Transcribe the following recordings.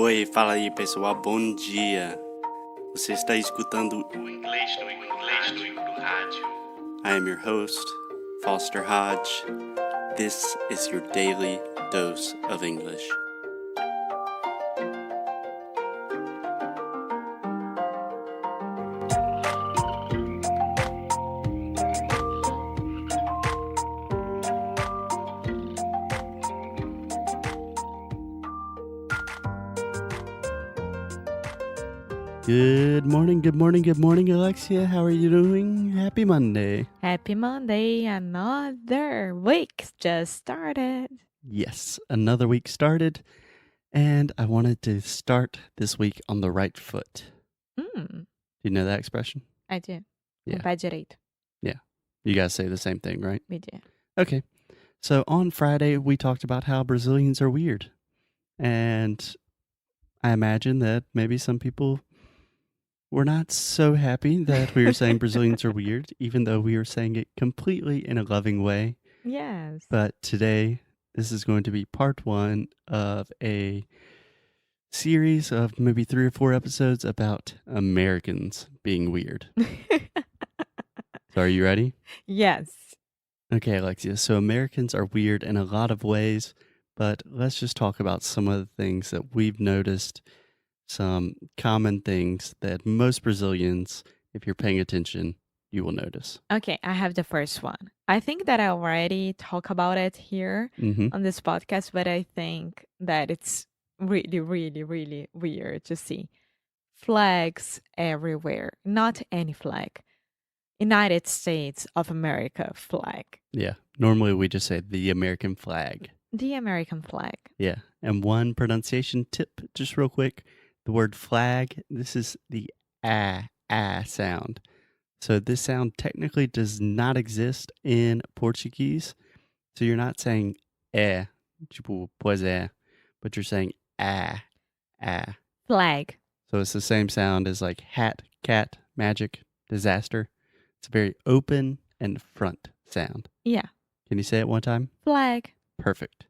Oi, fala aí pessoal, bom dia. Você está escutando o Inglês no rádio. I am your host, Foster Hodge. This is your daily dose of English. Good morning, Alexia. How are you doing? Happy Monday. Happy Monday, another week just started. Yes, another week started, and I wanted to start this week on the right foot. Do you know that expression? I do. Yeah. Com o pé direito. Yeah. You guys say the same thing, right? We do. Okay. So on Friday, we talked about how Brazilians are weird. And I imagine that maybe some people were not so happy that we were saying Brazilians are weird, even though we were saying it completely in a loving way. Yes. But today, this is going to be part one of a series of maybe 3 or 4 episodes about Americans being weird. So are you ready? Yes. Okay, Alexia. So Americans are weird in a lot of ways, but let's just talk about some of the things that we've noticed, some common things that most Brazilians, if you're paying attention, you will notice. Okay, I have the first one. I think that I already talk about it here on this podcast, but I think that it's really, really, really weird to see flags everywhere. Not any flag. United States of America flag. Yeah. Normally we just say the American flag. The American flag. Yeah. And one pronunciation tip, just real quick. The word flag, this is the sound. So this sound technically does not exist in Portuguese. So you're not saying tipo, pois é, but you're saying Flag. So it's the same sound as like hat, cat, magic, disaster. It's a very open and front sound. Yeah. Can you say it one time? Flag. Perfect.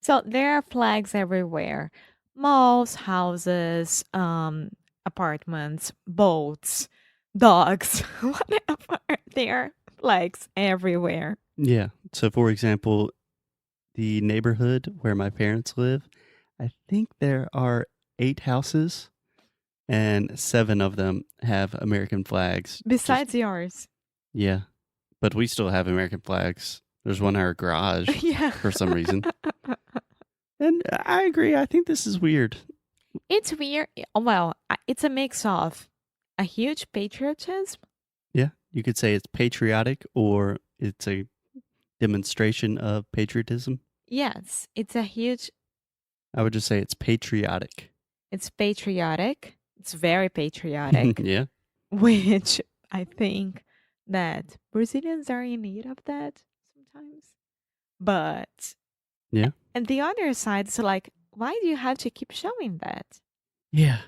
So there are flags everywhere. Malls, houses, apartments, boats, dogs, whatever. There are flags everywhere. Yeah. So for example, the neighborhood where my parents live, I think there are 8 houses and 7 of them have American flags. Besides yours. Yeah. But we still have American flags. There's one in our garage for some reason. And I agree. I think this is weird. It's weird. Well, it's a mix of a huge patriotism. Yeah. You could say it's patriotic or it's a demonstration of patriotism. Yes. It's a huge... I would just say it's patriotic. It's patriotic. It's very patriotic. Yeah. Which I think that Brazilians are in need of that sometimes. But... Yeah. And the other side is like, why do you have to keep showing that? Yeah.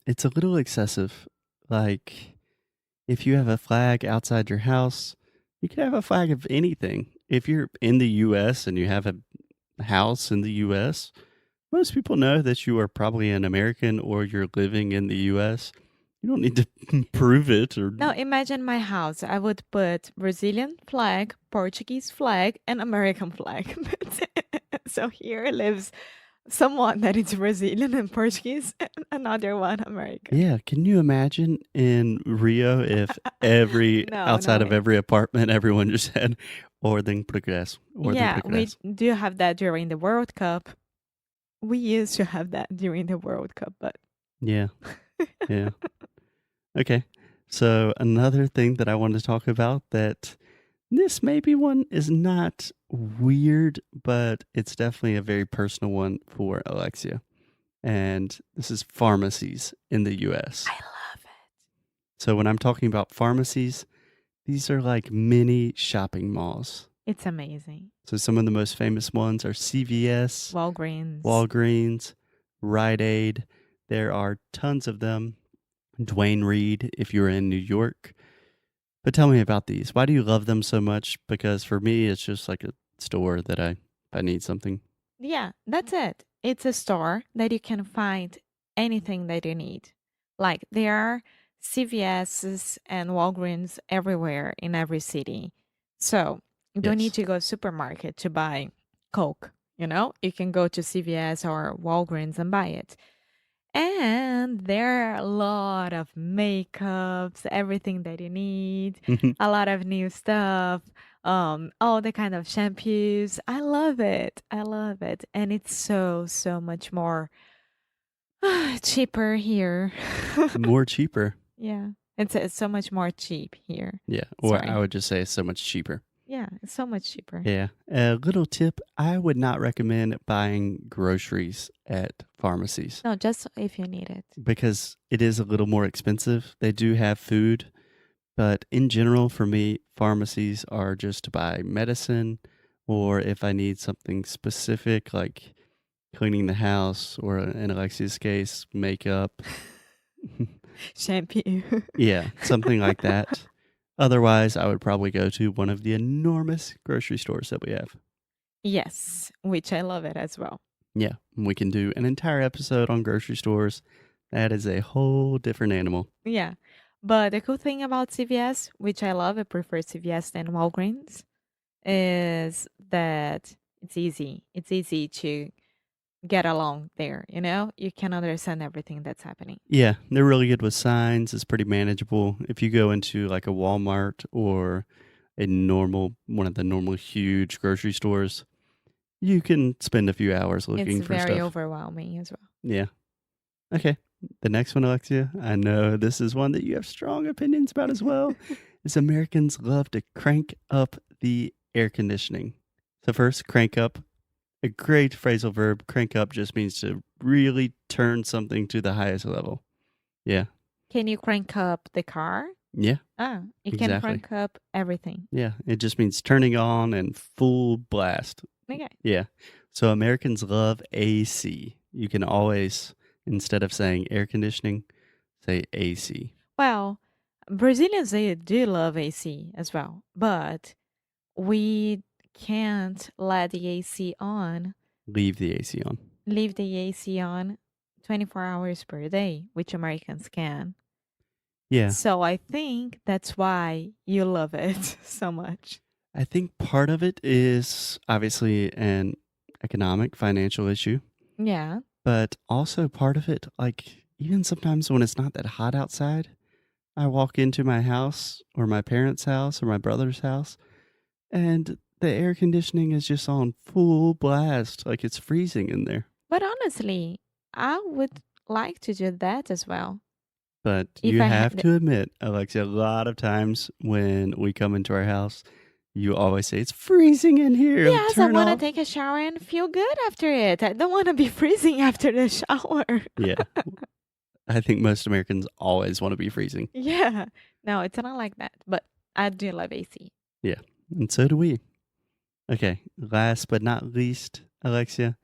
It's a little excessive. Like, if you have a flag outside your house, you could have a flag of anything. If you're in the U.S. and you have a house in the U.S., most people know that you are probably an American or you're living in the U.S. You don't need to prove it. Or Now, imagine my house. I would put Brazilian flag, Portuguese flag, and American flag. That's it. So here lives someone that is Brazilian and Portuguese, and another one American. Yeah, can you imagine in Rio if outside of every apartment, everyone just had Ordem Progresso. Yeah, we do have that during the World Cup. We used to have that during the World Cup, but... Yeah, yeah. Okay, so another thing that I wanted to talk about that this maybe one is not weird, but it's definitely a very personal one for Alexia. And this is pharmacies in the U.S. I love it. So when I'm talking about pharmacies, these are like mini shopping malls. It's amazing. So some of the most famous ones are CVS, Walgreens, Rite Aid. There are tons of them. Dwayne Reed, if you're in New York. But tell me about these. Why do you love them so much? Because for me, it's just like a store that if I need something. Yeah, that's it. It's a store that you can find anything that you need. Like there are CVS's and Walgreens everywhere in every city. So you don't need Yes. to go to supermarket to buy Coke, you know? You can go to CVS or Walgreens and buy it. And there are a lot of makeups, everything that you need, a lot of new stuff, all the kind of shampoos. I love it. I love it. And it's so, so much more cheaper here. More cheaper. Yeah. It's so much more cheap here. Yeah. Or I Sorry. would just say so much cheaper. Yeah, it's so much cheaper. Yeah. A little tip, I would not recommend buying groceries at pharmacies No, just if you need it. because it is a little more expensive. They do have food, but in general, for me, pharmacies are just to buy medicine or if I need something specific like cleaning the house or in Alexia's case, makeup. Shampoo. Yeah, something like that. Otherwise, I would probably go to one of the enormous grocery stores that we have. Yes, which I love it as well. Yeah, we can do an entire episode on grocery stores. That is a whole different animal. Yeah. But the cool thing about CVS, which I love, I prefer CVS than Walgreens, is that it's easy. It's easy to get along there, you know? You can understand everything that's happening. Yeah, they're really good with signs. It's pretty manageable. If you go into like a Walmart or one of the normal huge grocery stores, you can spend a few hours It's looking for very stuff. overwhelming as well. Yeah. Okay. The next one, Alexia, I know this is one that you have strong opinions about as well, is Americans love to crank up the air conditioning. So first, crank up. A great phrasal verb. Crank up just means to really turn something to the highest level. Yeah. Can you crank up the car? Yeah. You can Exactly. crank up everything. Yeah. It just means turning on and full blast. Okay. Yeah. So Americans love AC. You can always, instead of saying air conditioning, say AC. Well, Brazilians, they do love AC as well, but we can't let the AC on, Leave the AC on. leave the AC on 24 hours per day, which Americans can. Yeah. So I think that's why you love it so much. I think part of it is obviously an economic, financial issue, Yeah. but also part of it, like even sometimes when it's not that hot outside, I walk into my house or my parents' house or my brother's house and the air conditioning is just on full blast, like it's freezing in there. But honestly, I would like to do that as well. But If you I have had, to admit, Alexia, a lot of times when we come into our house, you always say, it's freezing in here. yes, I Turn want to off. take a shower and feel good after it. I don't want to be freezing after the shower. Yeah. I think most Americans always want to be freezing. Yeah. No, it's not like that. But I do love AC. Yeah. And so do we. Okay. Last but not least, Alexia,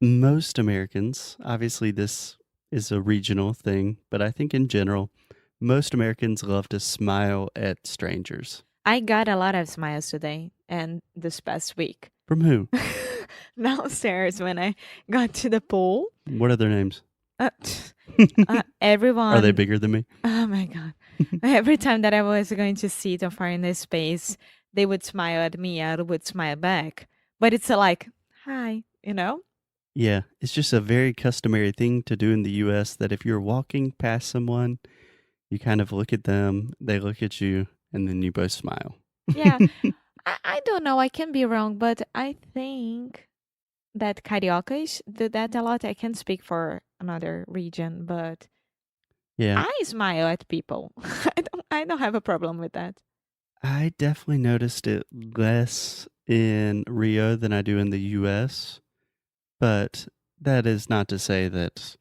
most Americans, obviously this is a regional thing, but I think in general, most Americans love to smile at strangers. I got a lot of smiles today and this past week. From who? Downstairs when I got to the pool. What are their names? Everyone. Are they bigger than me? Oh my God. Every time that I was going to sit or find a space, they would smile at me. I would smile back. But it's like, hi, you know? Yeah, it's just a very customary thing to do in the US that if you're walking past someone, you kind of look at them, they look at you, and then you both smile. Yeah. I don't know. I can be wrong, but I think that Cariocas do that a lot. I can't speak for another region, but Yeah, I smile at people. I don't have a problem with that. I definitely noticed it less in Rio than I do in the US, but that is not to say that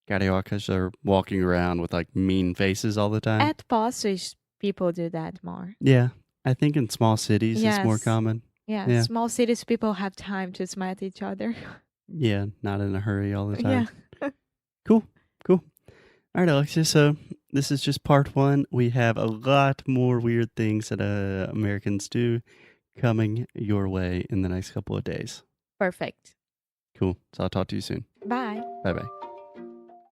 Cariocas are walking around with like mean faces all the time. At Poços, people do that more. Yeah, I think in small cities it's more Yes. common. Yeah, Yeah. small cities, people have time to smile at each other. Yeah, not in a hurry all the time. Yeah. Cool. All right, Alexia. So this is just part one. We have a lot more weird things that Americans do coming your way in the next couple of days. Perfect. Cool. So I'll talk to you soon. Bye. Bye bye.